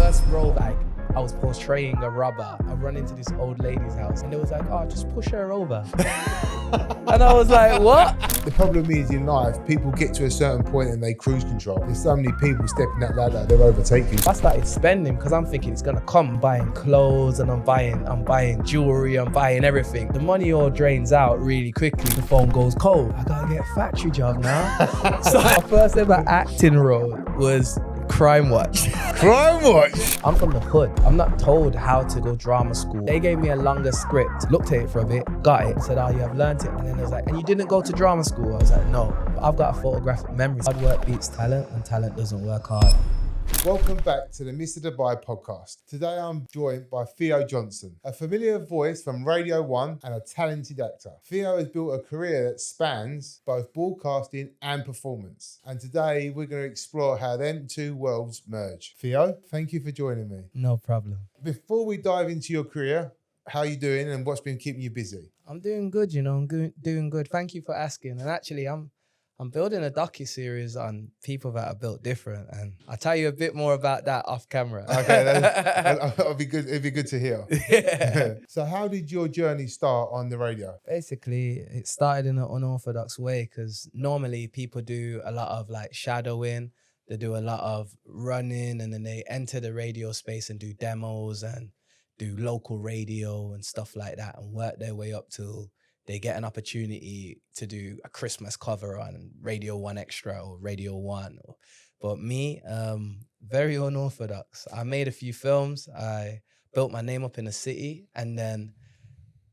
first role, like, I was portraying a robber. I run into this old lady's house and it was like, oh, just push her over. And I was like, what? The problem is in life, people get to a certain point and they cruise control. There's so many people stepping that ladder, they'll overtake you. I started spending because I'm thinking it's gonna come. I'm buying clothes and I'm buying jewellery, I'm buying everything. The money all drains out really quickly. The phone goes cold. I gotta get a factory job now. So my first ever acting role was Crime Watch. Crime Watch? I'm from the hood. I'm not told how to go drama school. They gave me a longer script, looked at it for a bit, got it, said, oh, you have learnt it. And then it was like, and you didn't go to drama school? I was like, no. But I've got a photographic memory. Hard work beats talent and talent doesn't work hard. Welcome back to the Mr. Dubai podcast. Today I'm joined by Theo Johnson, a familiar voice from Radio 1 and a talented actor. Theo has built a career that spans both broadcasting and performance. And today we're going to explore how them two worlds merge. Theo, thank you for joining me. No problem. Before we dive into your career, how are you doing and what's been keeping you busy? I'm doing good, you know, doing good. Thank you for asking. And actually, I'm building a docu-series on people that are built different, and I'll tell you a bit more about that off camera. Okay, that'll be good. It'd be good to hear. Yeah. So how did your journey start on the radio? Basically, it started in an unorthodox way because normally people do a lot of like shadowing, they do a lot of running, and then they enter the radio space and do demos and do local radio and stuff like that and work their way up till they get an opportunity to do a Christmas cover on Radio 1 Extra or Radio 1. But me, very unorthodox. I made a few films. I built my name up in the city, and then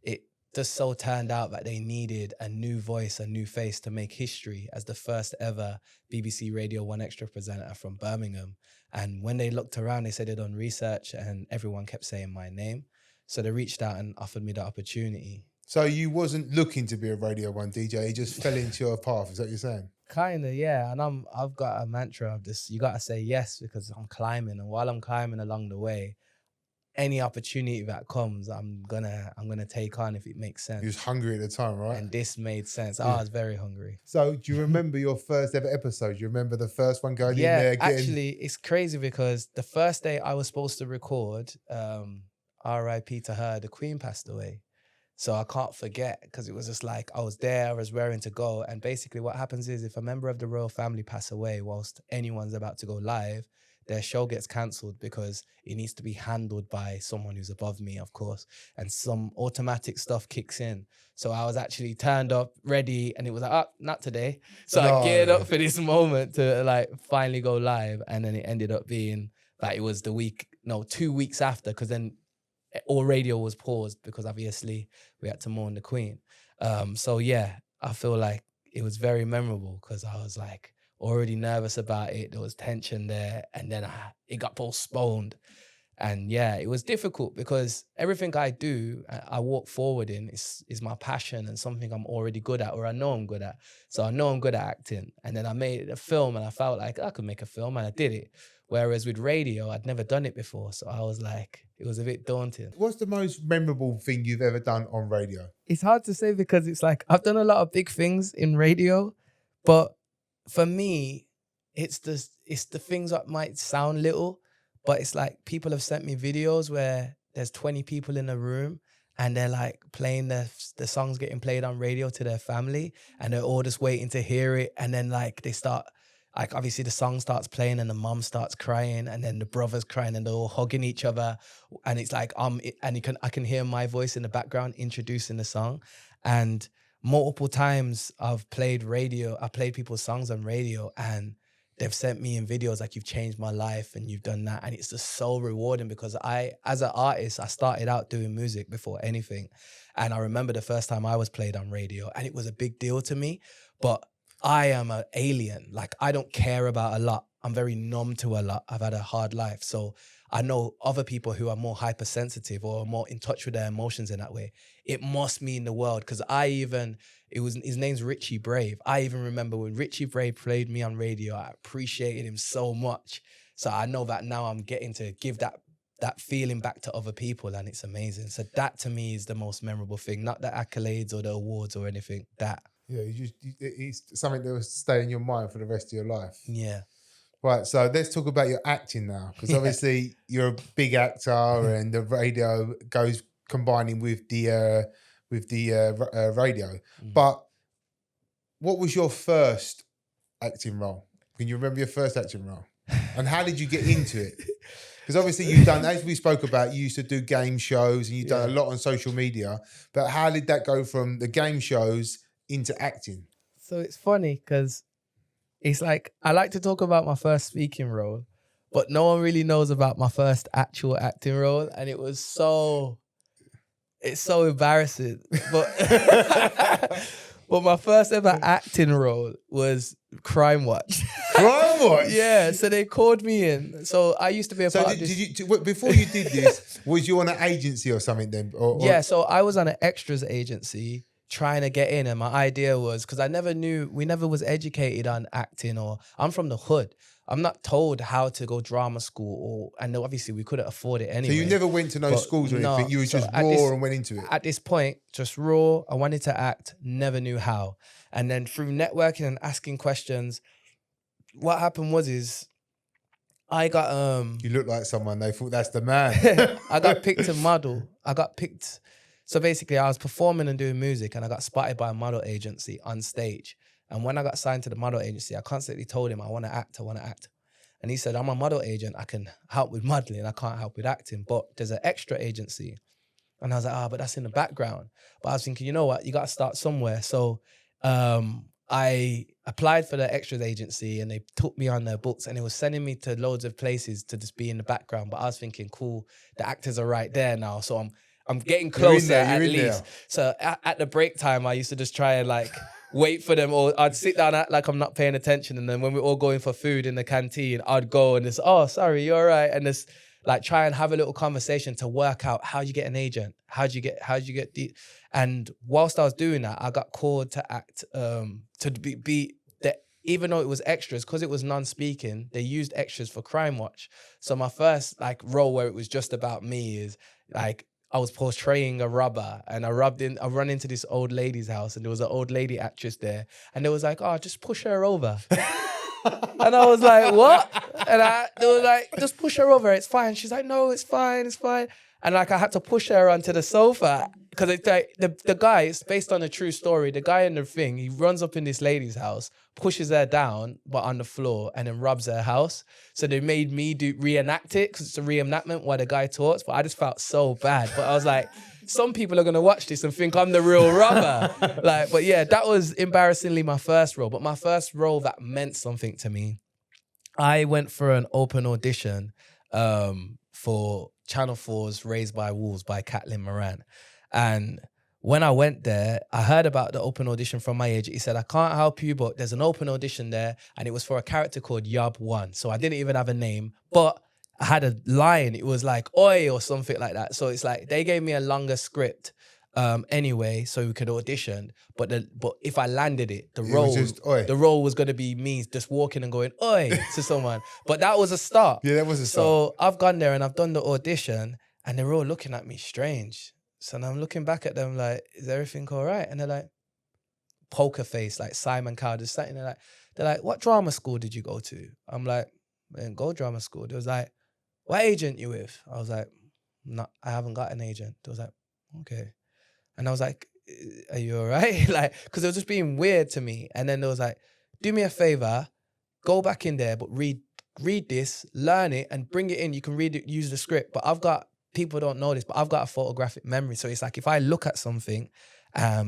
it just so turned out that they needed a new voice, a new face to make history as the first ever BBC Radio 1 Extra presenter from Birmingham. And when they looked around, they said they'd done research and everyone kept saying my name. So they reached out and offered me the opportunity. So you wasn't looking to be a Radio 1 DJ, it just fell into your path, is that what you're saying? Kinda, yeah. And I've got a mantra of this, you gotta say yes because I'm climbing, and while I'm climbing along the way, any opportunity that comes, I'm gonna take on if it makes sense. You was hungry at the time, right? And this made sense. Yeah. I was very hungry. So do you remember your first ever episode? Do you remember the first one going in there? Actually, it's crazy because the first day I was supposed to record, R.I.P. to her, the Queen passed away. So I can't forget because it was just like I was there, I was raring to go. And basically what happens is if a member of the royal family pass away whilst anyone's about to go live, their show gets cancelled because it needs to be handled by someone who's above me, of course. And some automatic stuff kicks in. So I was actually turned up, ready, and it was like, oh, not today. So I geared up for this moment to like finally go live. And then it ended up being that it was 2 weeks after, because then all radio was paused because obviously we had to mourn the Queen. So yeah, I feel like it was very memorable because I was like already nervous about it. There was tension there, and then it got postponed. And yeah, it was difficult because everything I do, I walk forward in is my passion and something I'm already good at, or I know I'm good at. So I know I'm good at acting. And then I made a film and I felt like I could make a film, and I did it. Whereas with radio, I'd never done it before. So I was like, it was a bit daunting. What's the most memorable thing you've ever done on radio? It's hard to say because it's like, I've done a lot of big things in radio, but for me, it's the things that might sound little, but it's like people have sent me videos where there's 20 people in a room and they're like playing the songs getting played on radio to their family, and they're all just waiting to hear it. And then like they start, like obviously the song starts playing and the mom starts crying and then the brother's crying and they're all hugging each other. And it's like, I can hear my voice in the background introducing the song. And multiple times I've played people's songs on radio and they've sent me in videos like, you've changed my life and you've done that. And it's just so rewarding because as an artist, I started out doing music before anything. And I remember the first time I was played on radio and it was a big deal to me, but I am an alien. Like, I don't care about a lot. I'm very numb to a lot. I've had a hard life. So I know other people who are more hypersensitive or more in touch with their emotions in that way. It must mean the world. Because his name's Richie Brave. I even remember when Richie Brave played me on radio, I appreciated him so much. So I know that now I'm getting to give that feeling back to other people, and it's amazing. So that to me is the most memorable thing, not the accolades or the awards or anything, that. Yeah, it's something that will stay in your mind for the rest of your life. Yeah. Right, so let's talk about your acting now, because obviously you're a big actor, and the radio goes combining with the radio. But what was your first acting role? Can you remember your first acting role? And how did you get into it? Because obviously you've done, as we spoke about, you used to do game shows and you've done a lot on social media. But how did that go from the game shows into acting? So it's funny because it's like, I like to talk about my first speaking role, but no one really knows about my first actual acting role. And it's so embarrassing. But but my first ever acting role was Crime Watch. Crime Watch? Yeah, so they called me in. So I used to be a part of this. Before you did this, was you on an agency or something then? Yeah, so I was on an extras agency trying to get in, and my idea was, because we never was educated on acting, or I'm from the hood. I'm not told how to go drama school, and obviously we couldn't afford it anyway. So you never went to no schools or anything? You were just raw and went into it? At this point, just raw. I wanted to act, never knew how. And then through networking and asking questions, what happened was I got... You look like someone, they thought that's the man. I got picked to model. So basically I was performing and doing music, and I got spotted by a model agency on stage. And when I got signed to the model agency, I constantly told him, I want to act. And he said, I'm a model agent. I can help with modeling. I can't help with acting. But there's an extra agency. And I was like, but that's in the background. But I was thinking, you know what? You got to start somewhere. So I applied for the extras agency, and they took me on their books, and it was sending me to loads of places to just be in the background. But I was thinking, cool, the actors are right there now. So I'm getting closer at least. So at the break time, I used to just try and wait for them, or I'd sit down, act like I'm not paying attention. And then when we're all going for food in the canteen, I'd go and just, oh, sorry, you're all right. And just try and have a little conversation to work out how you get an agent, how'd you get and whilst I was doing that, I got called to act, to be the, even though it was extras, because it was non-speaking, they used extras for Crime Watch. So my first role where it was just about me is I was portraying a robber, and I run into this old lady's house, and there was an old lady actress there, and they was like, oh, just push her over. And I was like, what? And they were like, just push her over, it's fine. She's like, no, it's fine. And I had to push her onto the sofa, because it's the guy, it's based on a true story. The guy in the thing, he runs up in this lady's house, pushes her down, but on the floor, and then robs her house. So they made me reenact it, because it's a reenactment while the guy talks, but I just felt so bad. But I was like, some people are going to watch this and think I'm the real robber. But yeah, that was embarrassingly my first role. But my first role that meant something to me, I went for an open audition for Channel 4's Raised by Wolves by Caitlin Moran. And when I went there, I heard about the open audition from my agent. He said, I can't help you, but there's an open audition there. And it was for a character called Yob One. So I didn't even have a name, but I had a line. It was like Oi or something like that. So it's like they gave me a longer script anyway, so we could audition. But if I landed it, the role was going to be me just walking and going Oi to someone. But that was a start. Yeah, that was a start. So I've gone there and I've done the audition, and they're all looking at me strange. So now I'm looking back at them like, is everything all right? And they're like, poker face, like Simon Cowell, just sitting there they're like, what drama school did you go to? I'm like, I didn't go drama school. They was like, what agent you with? I was like, no, I haven't got an agent. They was like, okay. And I was like, are you all right? Because it was just being weird to me. And then they was like, do me a favor, go back in there, but read this, learn it, and bring it in. You can read it, use the script. But people don't know this, but I've got a photographic memory. So it's like, if I look at something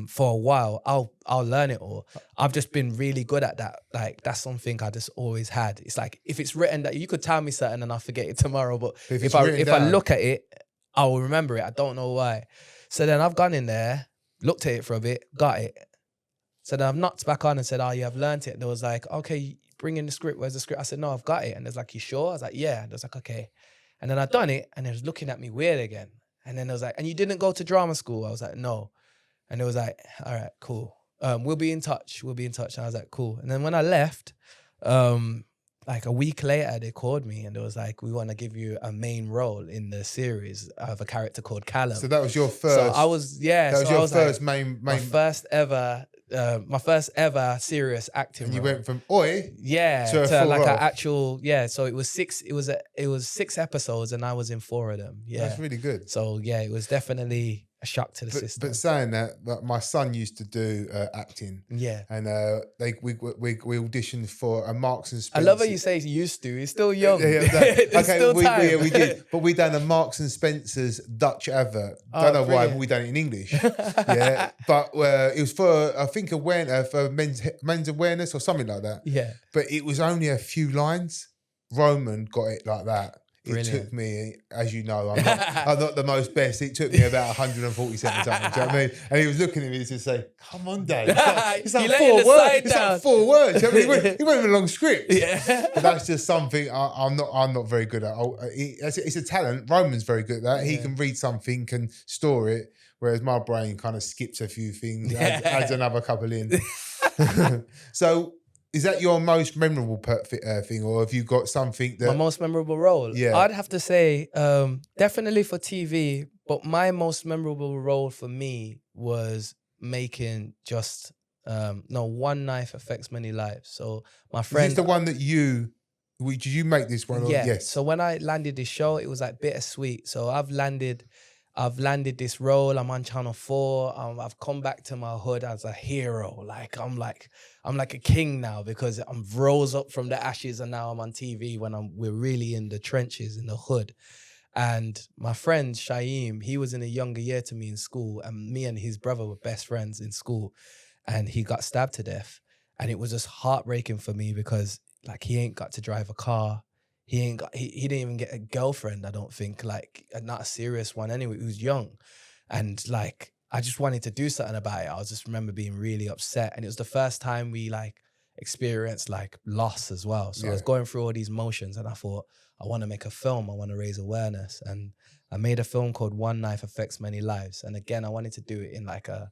for a while, I'll learn it all. I've just been really good at that. That's something I just always had. It's like, if it's written, that you could tell me something and I'll forget it tomorrow. But if I look at it, I will remember it. I don't know why. So then I've gone in there, looked at it for a bit, got it. So then I've knocked back on and said, oh yeah, I've learned it. And they was like, okay, bring in the script. Where's the script? I said, no, I've got it. And they was like, you sure? I was like, yeah. And they was like, okay. And then I'd done it, and they was looking at me weird again. And then they was like, and you didn't go to drama school? I was like, no. And they was like, all right, cool. We'll be in touch. And I was like, cool. And then when I left, a week later, they called me, and they was like, we want to give you a main role in the series of a character called Callum. So that was your first. So I was, yeah. That was your first main. My first ever my first ever serious acting And you role. went from oi Yeah, to a to full like role. an actual, yeah. So it was 6 episodes, and I was in 4 of them. Yeah, That's really good. so yeah, it was definitely a shock to the system. But saying that, my son used to do acting, Yeah, and we auditioned for a Marks and I Spencer. love how you say he used to. He's still young. Yeah, There's still time. we did, but we done a Marks and Spencer's Dutch advert. Don't know why, but we done it in English. Yeah, but it was for, I think, awareness for men's awareness or something like that. Yeah, But it was only a few lines. Roman got it like that. Brilliant. It took me, as you know, I'm not the most best. It took me about 147 times. Do you know what I mean? And he was looking at me to say, "Come on, Dad. It's like 4 words. It's like 4 words." I mean, he went with a long script. Yeah, But that's just something I'm not very good at. It's a talent. Roman's very good at that. He can read something, can store it, whereas my brain kind of skips a few things, adds another couple in. So, is that your most memorable thing, or have you got something that... my most memorable role? Yeah. I'd have to say definitely for TV, but my most memorable role for me was making just one knife affects many lives. So my friend... Is this the one that did you make this one? Or? Yeah. Yes. So when I landed this show, it was like bittersweet. So I've landed this role. I'm on Channel 4. I've come back to my hood as a hero. I'm like a king now, because I'm rose up from the ashes, and now I'm on TV when we're really in the trenches, in the hood. And my friend Shaim, he was in a younger year to me in school, and me and his brother were best friends in school, and he got stabbed to death. And it was just heartbreaking for me, because like he ain't got to drive a car. He didn't even get a girlfriend, I don't think, like not a serious one anyway. He was young. And like, I just wanted to do something about it. I just remember being really upset. And it was the first time we like experienced like loss as well. So I was going through all these motions, and I thought, I want to make a film. I want to raise awareness. And I made a film called One Knife Affects Many Lives. And again, I wanted to do it in like a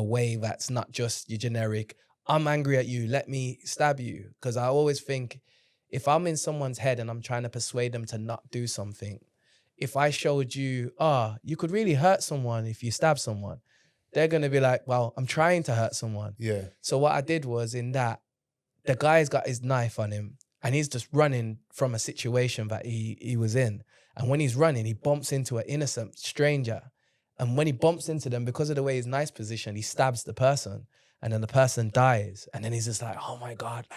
way that's not just your generic, I'm angry at you, let me stab you. Because I always think, if I'm in someone's head and I'm trying to persuade them to not do something, if I showed you, you could really hurt someone if you stab someone, they're going to be like, well, I'm trying to hurt someone. Yeah. So what I did was, in that, the guy's got his knife on him, and he's just running from a situation that he was in. And when he's running, he bumps into an innocent stranger. And when he bumps into them, because of the way his knife's positioned, he stabs the person, and then the person dies. And then he's just like, oh my God,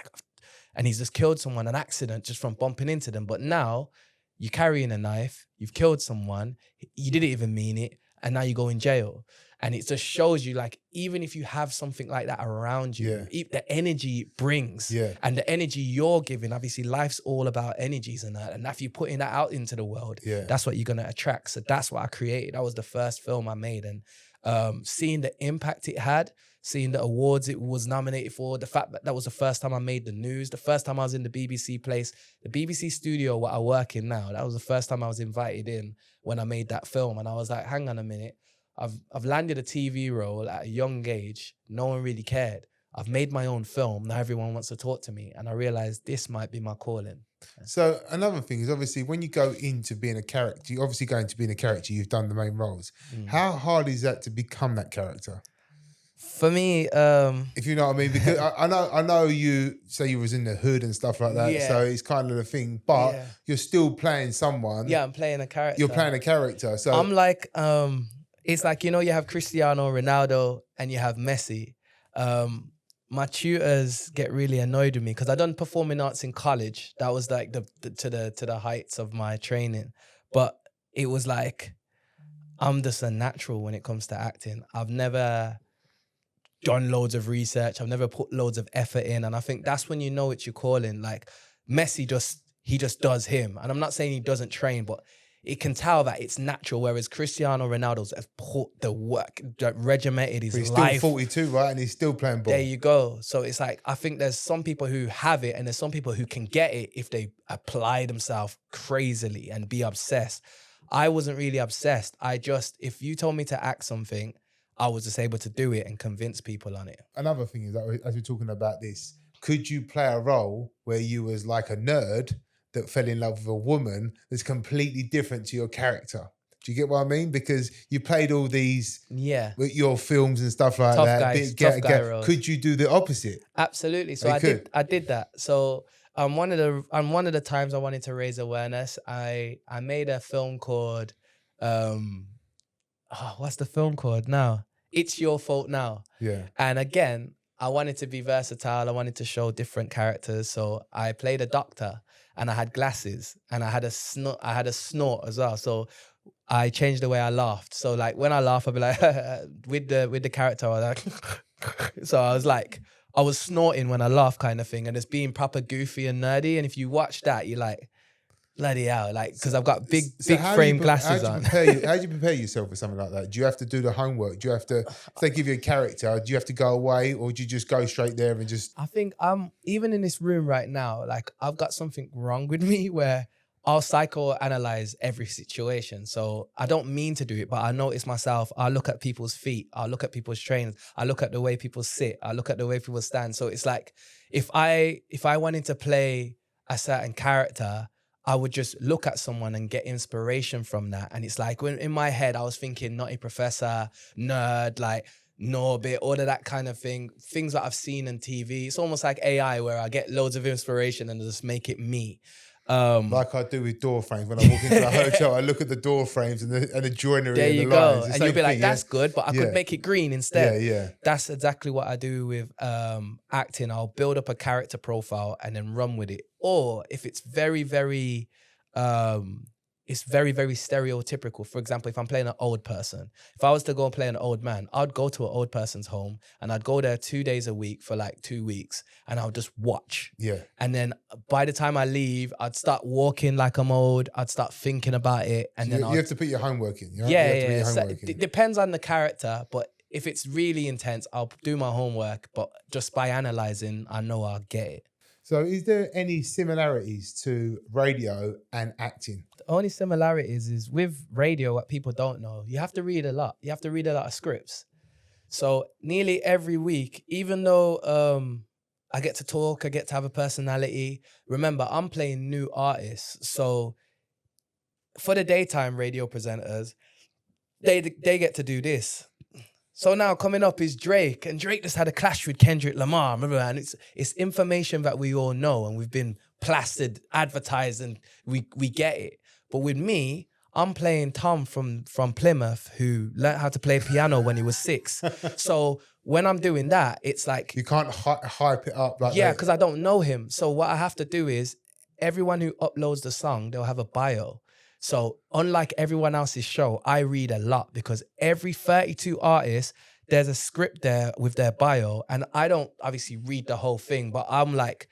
and he's just killed someone, an accident, just from bumping into them. But now you're carrying a knife, you've killed someone, you didn't even mean it, and now you go in jail. And it just shows you, like, even if you have something like that around you, the energy it brings, and the energy you're giving, obviously life's all about energies and that. And if you're putting that out into the world, that's what you're going to attract. So that's what I created. That was the first film I made. And seeing the impact it had, seeing the awards it was nominated for, the fact that that was the first time I made the news, the first time I was in the BBC place, the BBC studio where I work in now, that was the first time I was invited in when I made that film. And I was like, hang on a minute, I've landed a TV role at a young age, no one really cared. I've made my own film, now everyone wants to talk to me. And I realized this might be my calling. So another thing is, obviously, when you go into being a character, you're obviously going to being a character, you've done the main roles. How hard is that to become that character? For me, if you know what I mean, because I know you say you was in the hood and stuff like that, so it's kind of the thing, but you're still playing someone. Yeah, I'm playing a character. You're playing a character. So I'm like, it's like, you know, you have Cristiano Ronaldo and you have Messi. My tutors get really annoyed with me because I done performing arts in college. That was like to the heights of my training. But it was like, I'm just a natural when it comes to acting. I've never done loads of research. I've never put loads of effort in. And I think that's when you know it's your calling. Like Messi he just does him. And I'm not saying he doesn't train, but it can tell that it's natural, whereas Cristiano Ronaldo's have put the work, regimented his life. He's still 42, right? And he's still playing ball. There you go. So it's like, I think there's some people who have it and there's some people who can get it if they apply themselves crazily and be obsessed. I wasn't really obsessed. If you told me to act something, I was just able to do it and convince people on it. Another thing is that as we're talking about this, could you play a role where you was like a nerd that fell in love with a woman that's completely different to your character? Do you get what I mean? Because you played all these Yeah. with your films and stuff like Tough that. guys, tough guy roles. Could you do the opposite? Absolutely. So You I could. did that. So one of the times I wanted to raise awareness, I made a film called what's the film called now? It's Your Fault Now. Yeah. And again, I wanted to be versatile. I wanted to show different characters. So I played a doctor and I had glasses and I had a snort as well. So I changed the way I laughed. So like when I laugh, I'll be like with the character, I was like so I was snorting when I laugh kind of thing, and it's being proper goofy and nerdy. And if you watch that, you're like, bloody hell, like, because I've got big frame glasses on. How do you prepare yourself for something like that? Do you have to do the homework? Do you have to, if they give you a character, do you have to go away, or do you just go straight there and just? I think even in this room right now, like I've got something wrong with me where I'll psychoanalyze every situation. So I don't mean to do it, but I notice myself. I look at people's feet. I look at people's trainers. I look at the way people sit. I look at the way people stand. So it's like if I wanted to play a certain character, I would just look at someone and get inspiration from that. And it's like when in my head, I was thinking Nutty Professor, nerd, like Norbit, all of that kind of thing, things that I've seen on TV. It's almost like AI where I get loads of inspiration and just make it me. Like I do with door frames. When I walk into a hotel, I look at the door frames and the joinery. There and you the go. lines. And you'll be like, that's good, but I could make it green instead. Yeah. That's exactly what I do with acting. I'll build up a character profile and then run with it. Or if it's very, very very stereotypical. For example, if I'm playing an old person, if I was to go and play an old man, I'd go to an old person's home and I'd go there 2 days a week for like 2 weeks and I'll just watch. Yeah. And then by the time I leave, I'd start walking like I'm old. I'd start thinking about it. And So then you have to put your homework in. You yeah. have to put your So homework in. it depends on the character, but if it's really intense, I'll do my homework. But just by analyzing, I know I'll get it. So is there any similarities to radio and acting? The only similarities is with radio, what people don't know, you have to read a lot. You have to read a lot of scripts. So nearly every week, even though I get to talk, I get to have a personality, remember, I'm playing new artists. So for the daytime radio presenters, they get to do this. So now coming up is Drake, and Drake just had a clash with Kendrick Lamar, remember? And it's information that we all know, and we've been plastered, advertised, and we get it. But with me, I'm playing Tom from Plymouth, who learned how to play piano when he was 6. So when I'm doing that, it's like You can't hype it up like yeah, that. because I don't know him. So what I have to do is everyone who uploads the song, they'll have a bio. So unlike everyone else's show, I read a lot because every 32 artists, there's a script there with their bio. And I don't obviously read the whole thing, but I'm like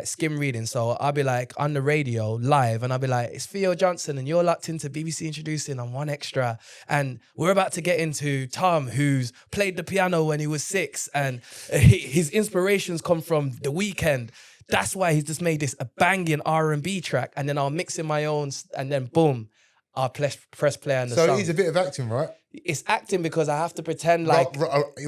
skim reading. So I'll be like on the radio live and I'll be like, it's Theo Johnson and you're locked into BBC Introducing on One Extra. And we're about to get into Tom, who's played the piano when he was 6. And his inspirations come from The Weeknd. That's why he's just made this a banging R&B track. And then I'll mix in my own and then boom, I'll press play on the song. So it's a bit of acting, right? It's acting because I have to pretend like...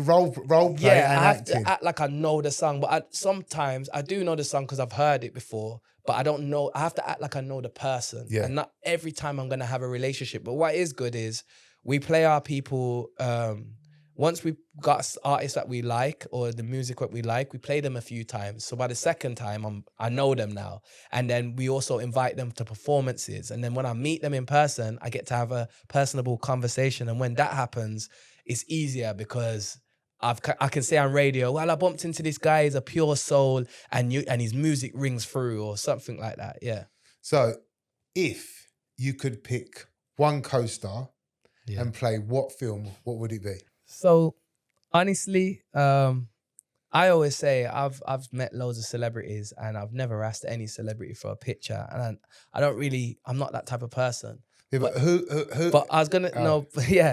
Role play and I have acting. to act like I know the song. But sometimes I do know the song because I've heard it before. But I don't know. I have to act like I know the person. Yeah. And not every time I'm going to have a relationship. But what is good is we play our people... once we've got artists that we like or the music that we like, we play them a few times. So by the second time, I know them now. And then we also invite them to performances. And then when I meet them in person, I get to have a personable conversation. And when that happens, it's easier because I can say on radio, well, I bumped into this guy, he's a pure soul, and his music rings through or something like that, yeah. So if you could pick one co-star and play what film, what would it be? So honestly, I always say I've met loads of celebrities and I've never asked any celebrity for a picture, and I'm not that type of person. Yeah, but who? But I was gonna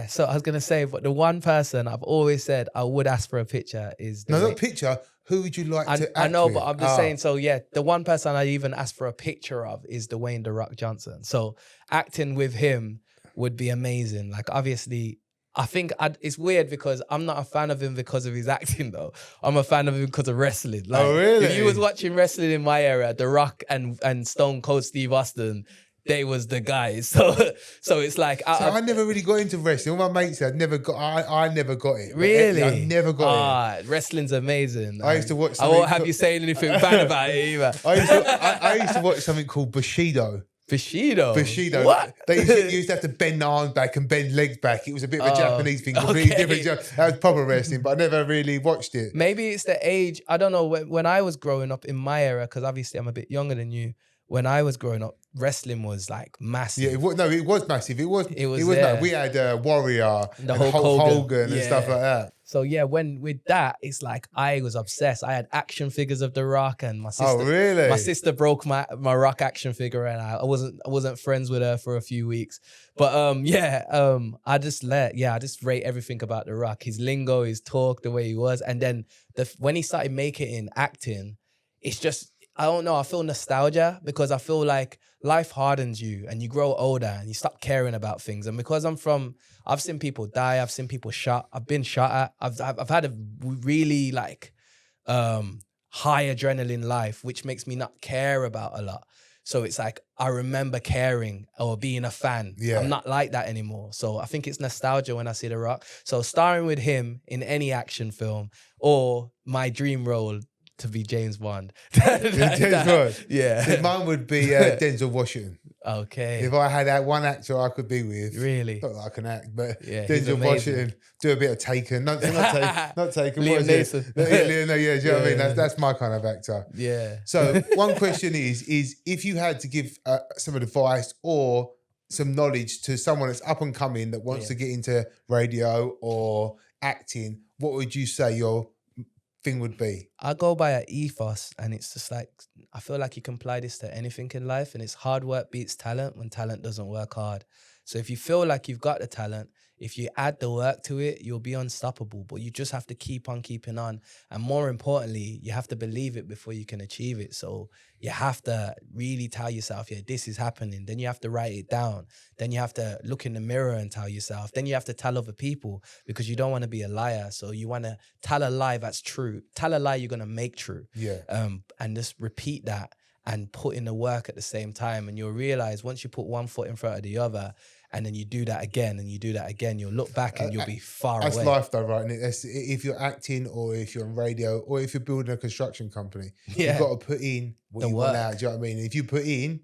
So I was gonna say, but the one person I've always said I would ask for a picture is not picture. Who would you like to act I know, with? but I'm just saying. So yeah, the one person I even asked for a picture of is Dwayne "The Rock" Johnson. So acting with him would be amazing. Like obviously. I think it's weird because I'm not a fan of him because of his acting though. I'm a fan of him because of wrestling. Like, oh, really? If you was watching wrestling in my era, The Rock and Stone Cold Steve Austin, they was the guys. So it's like So I never really got into wrestling. All my mates said I never got it. But really, I never got it. wrestling's amazing. I used to watch I won't something have you saying anything bad about it either. I used to watch something called Bushido. Bushido. What? They used to have to bend arms back and bend legs back. It was a bit of a Japanese thing, completely different. That was proper wrestling, but I never really watched it. Maybe it's the age. I don't know. When I was growing up in my era, because obviously I'm a bit younger than you. When I was growing up, wrestling was like massive. Yeah, it was massive. It was there. We had Warrior, the and Hulk Hogan and stuff like that. So yeah, with that, it's like I was obsessed. I had action figures of The Rock, and my sister. Oh really? My sister broke my Rock action figure, and I wasn't friends with her for a few weeks. But I just rate everything about The Rock. His lingo, his talk, the way he was, and then when he started making it in acting, it's just, I don't know, I feel nostalgia because I feel like life hardens you and you grow older and you stop caring about things. And because I've seen people die, I've seen people shot, I've been shot at, I've had a really like high adrenaline life, which makes me not care about a lot. So it's like, I remember caring or being a fan. Yeah. I'm not like that anymore. So I think it's nostalgia when I see The Rock. So starring with him in any action film, or my dream role to be James Bond. James Bond? Yeah. So mine would be Denzel Washington. Okay. If I had that one actor I could be with. Really? Not that I can act, but yeah, Denzel Washington, do a bit of Taken. Not Taken. Liam Neeson. Do you know what I mean? That's my kind of actor. Yeah. So one question is if you had to give some advice or some knowledge to someone that's up and coming that wants to get into radio or acting, what would you say your thing would be? I go by an ethos, and it's just like, I feel like you can apply this to anything in life, and it's hard work beats talent when talent doesn't work hard. So if you feel like you've got the talent, if you add the work to it, you'll be unstoppable, but you just have to keep on keeping on. And more importantly, you have to believe it before you can achieve it. So you have to really tell yourself, yeah, this is happening. Then you have to write it down. Then you have to look in the mirror and tell yourself. Then you have to tell other people, because you don't want to be a liar. So you want to tell a lie that's true. Tell a lie you're going to make true. Yeah. And just repeat that and put in the work at the same time. And you'll realize once you put one foot in front of the other, and then you do that again and you do that again, you'll look back and you'll be far away. That's life though, right? And if you're acting or if you're on radio or if you're building a construction company, you've got to put in what you want out. Do you know what I mean? If you put in,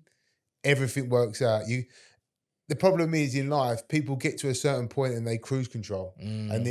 everything works out. The problem is in life, people get to a certain point and they cruise control. And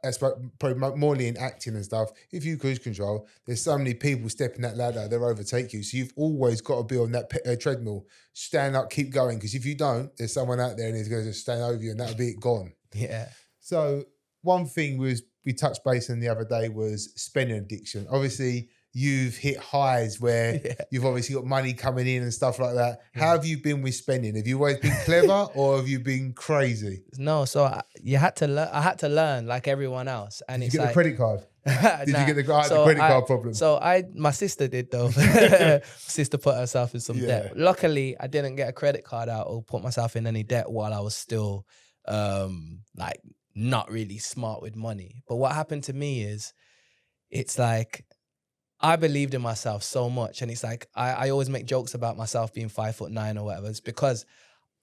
that's probably morely in acting and stuff. If you cruise control, there's so many people stepping that ladder, they'll overtake you. So you've always got to be on that treadmill, stand up, keep going. Because if you don't, there's someone out there and he's going to just stand over you and that'll be it gone. Yeah. So one thing we touched base on the other day was spending addiction. Obviously, you've hit highs where you've obviously got money coming in and stuff like that. How have you been with spending? Have you always been clever or have you been crazy? No, so I had to learn like everyone else. And Did you get the credit card? Did you get the credit card problem? So my sister did though. Sister put herself in some debt. Luckily, I didn't get a credit card out or put myself in any debt while I was still like not really smart with money. But what happened to me is, it's like, I believed in myself so much. And it's like, I always make jokes about myself being 5'9" or whatever. It's because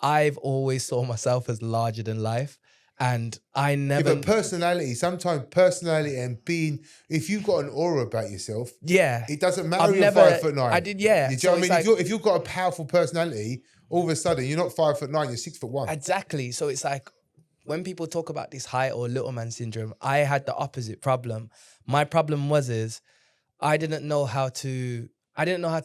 I've always saw myself as larger than life. And I never... Yeah, but personality, sometimes personality and being... If you've got an aura about yourself, it doesn't matter you're 5'9". I did, yeah. You know what I mean? If you've got a powerful personality, all of a sudden, you're not 5'9", you're 6'1". Exactly. So it's like, when people talk about this height or little man syndrome, I had the opposite problem. My problem was I didn't know how to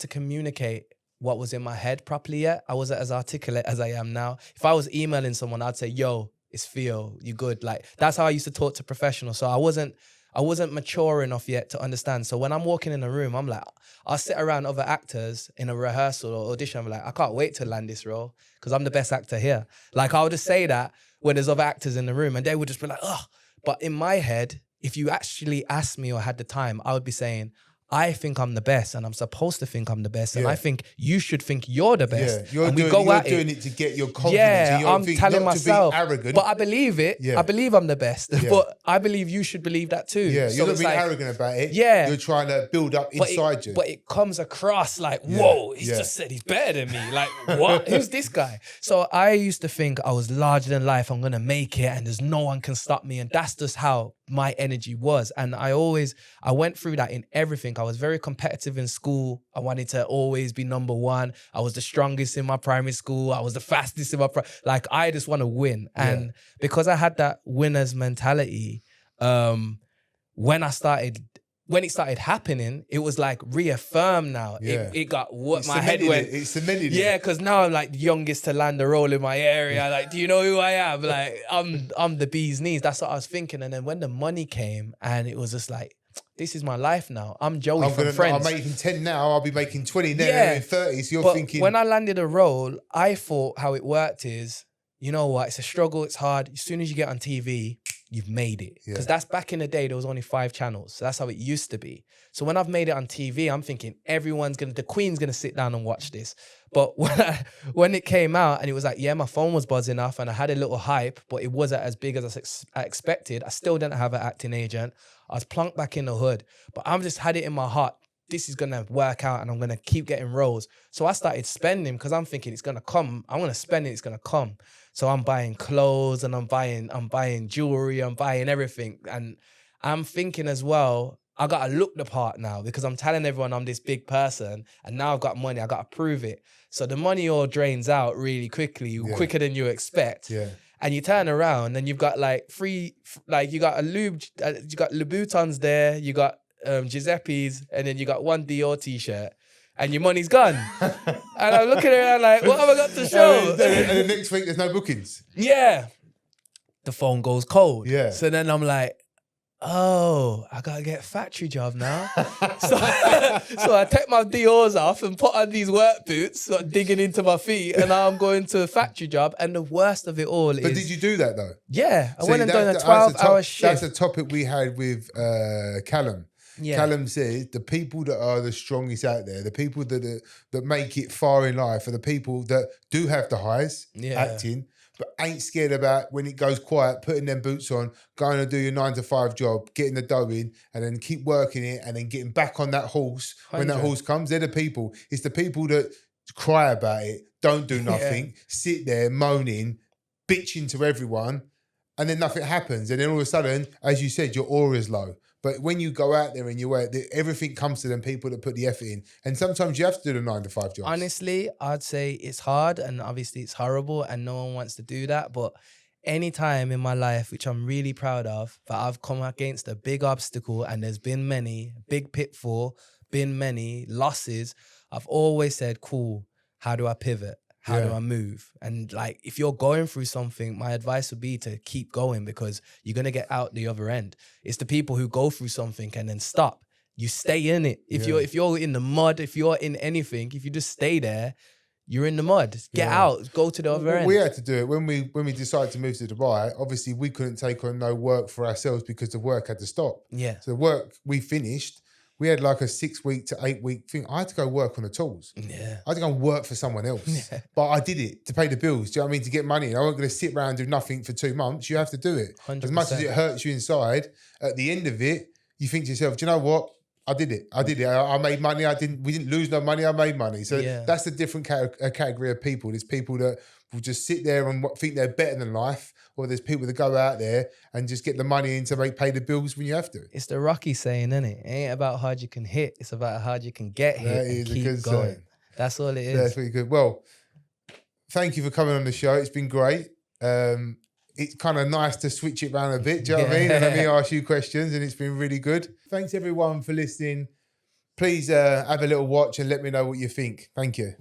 communicate what was in my head properly yet. I wasn't as articulate as I am now. If I was emailing someone, I'd say, yo, it's Theo, you good? Like, that's how I used to talk to professionals. So I wasn't mature enough yet to understand. So when I'm walking in a room, I'm like, I'll sit around other actors in a rehearsal or audition. I'm like, I can't wait to land this role because I'm the best actor here. Like, I'll just say that when there's other actors in the room and they would just be like, oh. But in my head, if you actually asked me or had the time, I would be saying, I think I'm the best and I'm supposed to think I'm the best. And Yeah. I think you should think you're the best. Yeah, you're and doing, we go you're at doing it. it to get your confidence. Yeah, and your I'm thing, telling not myself. to be arrogant. But I believe it. Yeah. I believe I'm the best. Yeah. But I believe you should believe that too. Yeah, So you're not it's being like, arrogant about it. Yeah. You're trying to build up inside you. But it comes across like, whoa, he's Yeah. just said he's better than me. Like, what? Who's this guy? So I used to think I was larger than life. I'm going to make it and there's no one can stop me. And that's just how my energy was. And I went through that in everything. I was very competitive in school. I wanted to always be number one. I was the strongest in my primary school. I was the fastest in my like, I just want to win. And because I had that winner's mentality, when it started happening, it was like reaffirmed now. Yeah. It got what It my head cemented went. It cemented it. Yeah, because now I'm like the youngest to land a role in my area. Like, do you know who I am? Like, I'm the bee's knees. That's what I was thinking. And then when the money came, and it was just like, this is my life now. I'm Joey from Friends. I'm making 10 now. I'll be making 20 then. Yeah. And in 30. So you're But thinking. when I landed a role, I thought how it worked is, you know what? It's a struggle. It's hard. As soon as you get on TV, you've made it. Because that's back in the day, there was only 5 channels. So that's how it used to be. So when I've made it on TV, I'm thinking the Queen's gonna sit down and watch this. But when it came out and it was like, yeah, my phone was buzzing off and I had a little hype, but it wasn't as big as I expected. I still didn't have an acting agent. I was plunked back in the hood, but I'm just had it in my heart. This is gonna work out and I'm gonna keep getting roles. So I started spending because I'm thinking it's gonna come. I'm gonna spend it, it's gonna come. So I'm buying clothes and I'm buying jewelry, I'm buying everything. And I'm thinking as well, I gotta look the part now because I'm telling everyone I'm this big person and now I've got money, I gotta prove it. So the money all drains out really quickly, quicker than you expect. Yeah. And you turn around and you've got like you got Louboutins there, you got Giuseppe's, and then you got one Dior t-shirt. And your money's gone. And I'm looking around like, what have I got to show? And then next week, there's no bookings. Yeah. The phone goes cold. Yeah. So then I'm like, oh, I got to get a factory job now. so I take my Dior's off and put on these work boots, sort of digging into my feet, and now I'm going to a factory job. And the worst of it all is... But did you do that though? Yeah. I went and done a 12-hour shift. That's a topic we had with Callum. Yeah. Callum says the people that are the strongest out there, the people that make it far in life, are the people that do have the highs, acting, but ain't scared about when it goes quiet, putting them boots on, going to do your 9-to-5 job, getting the dough in, and then keep working it, and then getting back on that horse 100. When that horse comes. They're the people. It's the people that cry about it, don't do nothing, sit there moaning, bitching to everyone, and then nothing happens. And then all of a sudden, as you said, your aura's low. But when you go out there and you wear it, everything comes to them people that put the effort in. And sometimes you have to do the 9-to-5 jobs. Honestly, I'd say it's hard and obviously it's horrible and no one wants to do that. But any time in my life, which I'm really proud of, that I've come against a big obstacle and there's been many, big pitfall, been many losses, I've always said, cool, how do I pivot? How do I move? And like, if you're going through something, my advice would be to keep going because you're going to get out the other end. It's the people who go through something and then stop. You stay in it. If you're in the mud, if you're in anything, if you just stay there, you're in the mud. Get out, go to the other end. We had to do it when we decided to move to Dubai. Obviously, we couldn't take on no work for ourselves because the work had to stop. Yeah. So the work we finished, we had like a 6-week to 8-week thing. I had to go work on the tools. Yeah. I had to go and work for someone else. Yeah. But I did it to pay the bills. Do you know what I mean? To get money. I wasn't going to sit around and do nothing for 2 months. You have to do it. 100%. As much as it hurts you inside, at the end of it, you think to yourself, do you know what? I did it. I made money. We didn't lose no money. I made money. So that's a different category of people. There's people that will just sit there and think they're better than life. Or there's people that go out there and just get the money in to pay the bills when you have to. It's the Rocky saying, isn't it? It ain't about how hard you can hit. It's about how hard you can get hit and keep going. Saying. That's all it is. That's really good. Well, thank you for coming on the show. It's been great. It's kind of nice to switch it around a bit, do you know what I mean? And let me ask you questions, and it's been really good. Thanks everyone for listening. Please have a little watch and let me know what you think. Thank you.